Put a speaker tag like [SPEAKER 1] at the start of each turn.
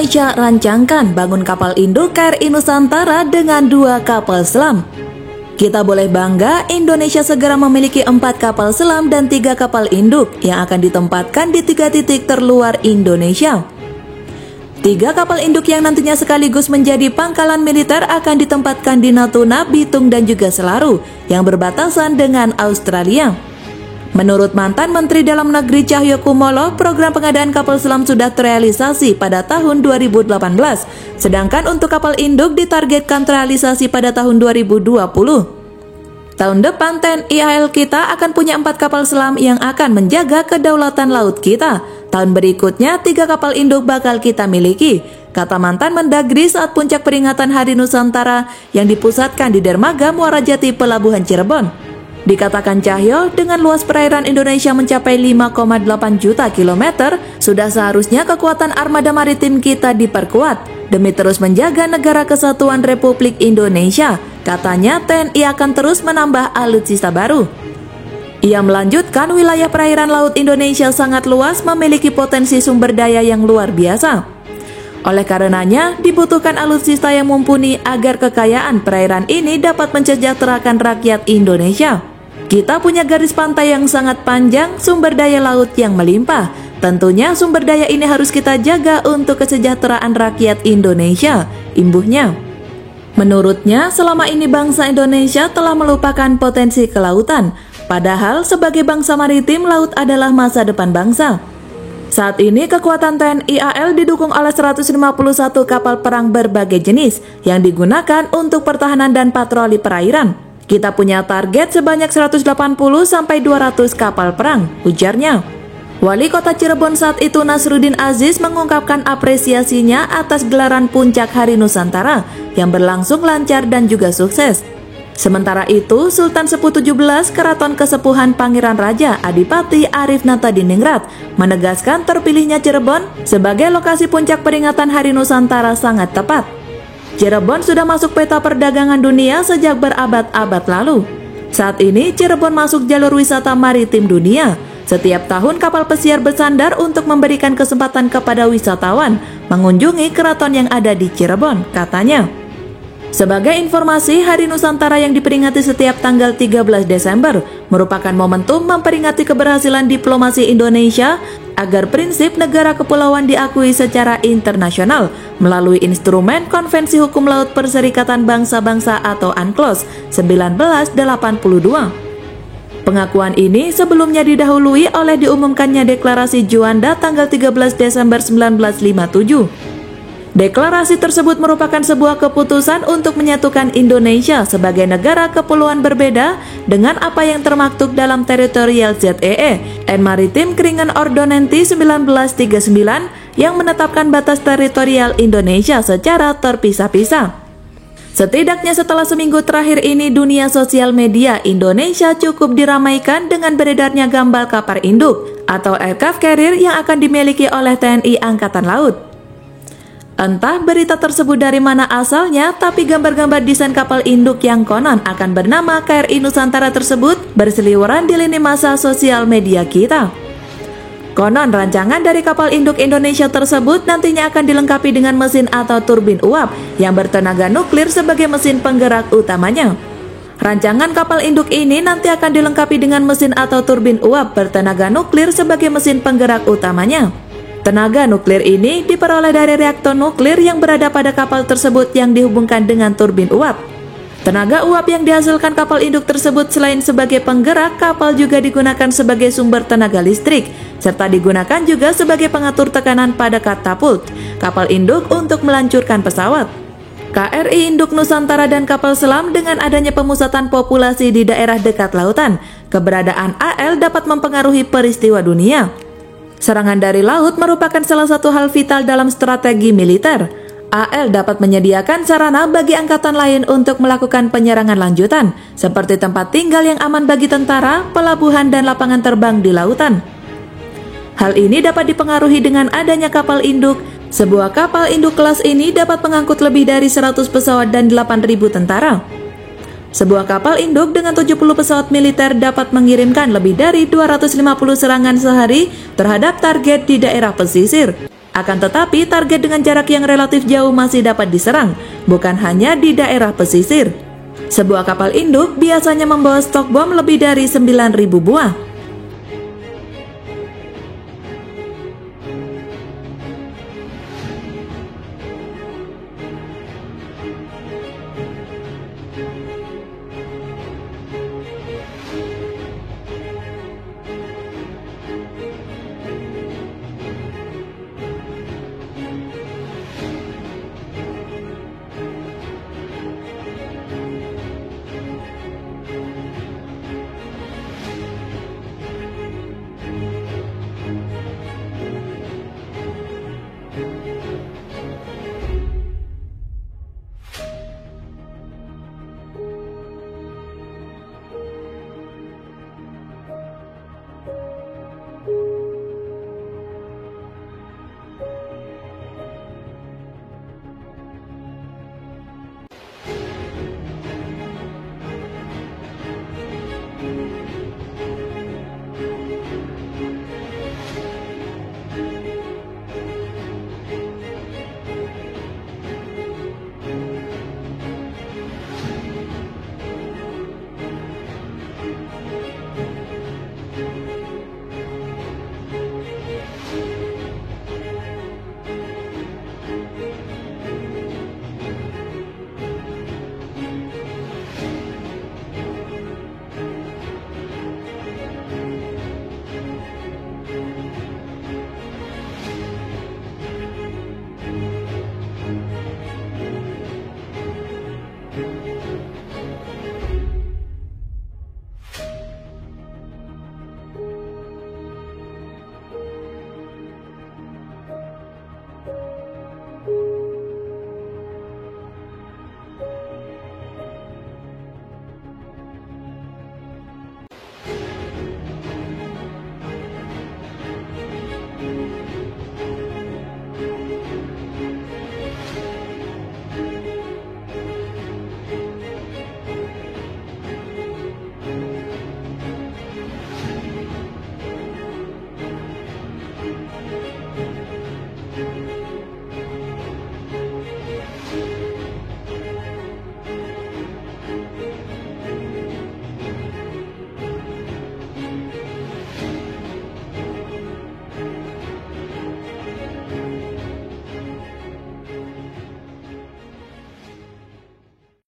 [SPEAKER 1] Indonesia rancangkan bangun kapal induk KRI Nusantara dengan 2 kapal selam. Kita boleh bangga Indonesia segera memiliki 4 kapal selam dan 3 kapal induk yang akan ditempatkan di 3 titik terluar Indonesia. 3 kapal induk yang nantinya sekaligus menjadi pangkalan militer akan ditempatkan di Natuna, Bitung, dan juga Selaru yang berbatasan dengan Australia. Menurut mantan Menteri Dalam Negeri Cahyokumolo, program pengadaan kapal selam sudah terrealisasi pada tahun 2018, sedangkan untuk kapal induk ditargetkan terrealisasi pada tahun 2020. Tahun depan TNI AL kita akan punya 4 kapal selam yang akan menjaga kedaulatan laut kita. Tahun berikutnya 3 kapal induk bakal kita miliki, kata mantan Mendagri saat puncak peringatan Hari Nusantara yang dipusatkan di Dermaga Muara Jati, Pelabuhan Cirebon. Dikatakan Cahyo, dengan luas perairan Indonesia mencapai 5,8 juta kilometer, sudah seharusnya kekuatan armada maritim kita diperkuat demi terus menjaga negara kesatuan Republik Indonesia. Katanya TNI akan terus menambah alutsista baru. Ia melanjutkan, wilayah perairan laut Indonesia sangat luas, memiliki potensi sumber daya yang luar biasa. Oleh karenanya, dibutuhkan alutsista yang mumpuni agar kekayaan perairan ini dapat mensejahterakan rakyat Indonesia. Kita punya garis pantai yang sangat panjang, sumber daya laut yang melimpah. Tentunya sumber daya ini harus kita jaga untuk kesejahteraan rakyat Indonesia, imbuhnya. Menurutnya, selama ini bangsa Indonesia telah melupakan potensi kelautan, padahal sebagai bangsa maritim, laut adalah masa depan bangsa. Saat ini kekuatan TNI AL didukung oleh 151 kapal perang berbagai jenis yang digunakan untuk pertahanan dan patroli perairan. Kita punya target sebanyak 180-200 kapal perang, ujarnya. Wali Kota Cirebon saat itu Nasruddin Aziz mengungkapkan apresiasinya atas gelaran Puncak Hari Nusantara yang berlangsung lancar dan juga sukses. Sementara itu, Sultan Sepuh 17 Keraton Kesepuhan Pangeran Raja Adipati Arif Natadiningrat menegaskan terpilihnya Cirebon sebagai lokasi puncak peringatan Hari Nusantara sangat tepat. Cirebon sudah masuk peta perdagangan dunia sejak berabad-abad lalu. Saat ini Cirebon masuk jalur wisata maritim dunia. Setiap tahun kapal pesiar bersandar untuk memberikan kesempatan kepada wisatawan mengunjungi keraton yang ada di Cirebon, katanya. Sebagai informasi, Hari Nusantara yang diperingati setiap tanggal 13 Desember merupakan momentum memperingati keberhasilan diplomasi Indonesia agar prinsip negara kepulauan diakui secara internasional melalui instrumen Konvensi Hukum Laut Perserikatan Bangsa-Bangsa atau UNCLOS 1982. Pengakuan ini sebelumnya didahului oleh diumumkannya Deklarasi Juanda tanggal 13 Desember 1957. Deklarasi tersebut merupakan sebuah keputusan untuk menyatukan Indonesia sebagai negara kepulauan berbeda dengan apa yang termaktub dalam Territorial ZEE and Maritime Kringen Ordonansi 1939 yang menetapkan batas teritorial Indonesia secara terpisah-pisah. Setidaknya setelah seminggu terakhir ini, dunia sosial media Indonesia cukup diramaikan dengan beredarnya gambar kapal induk atau aircraft carrier yang akan dimiliki oleh TNI Angkatan Laut. Entah berita tersebut dari mana asalnya, tapi gambar-gambar desain kapal induk yang konon akan bernama KRI Nusantara tersebut berseliweran di lini masa sosial media kita. Konon rancangan dari kapal induk Indonesia tersebut nantinya akan dilengkapi dengan mesin atau turbin uap yang bertenaga nuklir sebagai mesin penggerak utamanya. Rancangan kapal induk ini nanti akan dilengkapi dengan mesin atau turbin uap bertenaga nuklir sebagai mesin penggerak utamanya. Tenaga nuklir ini diperoleh dari reaktor nuklir yang berada pada kapal tersebut yang dihubungkan dengan turbin uap. Tenaga uap yang dihasilkan kapal induk tersebut selain sebagai penggerak, kapal juga digunakan sebagai sumber tenaga listrik, serta digunakan juga sebagai pengatur tekanan pada katapult kapal induk untuk melancurkan pesawat. KRI Induk Nusantara dan kapal selam dengan adanya pemusatan populasi di daerah dekat lautan, keberadaan AL dapat mempengaruhi peristiwa dunia. Serangan dari laut merupakan salah satu hal vital dalam strategi militer. AL dapat menyediakan sarana bagi angkatan lain untuk melakukan penyerangan lanjutan, seperti tempat tinggal yang aman bagi tentara, pelabuhan, dan lapangan terbang di lautan. Hal ini dapat dipengaruhi dengan adanya kapal induk. Sebuah kapal induk kelas ini dapat mengangkut lebih dari 100 pesawat dan 8.000 tentara. Sebuah kapal induk dengan 70 pesawat militer dapat mengirimkan lebih dari 250 serangan sehari terhadap target di daerah pesisir. Akan tetapi, target dengan jarak yang relatif jauh masih dapat diserang, bukan hanya di daerah pesisir. Sebuah kapal induk biasanya membawa stok bom lebih dari 9.000 buah.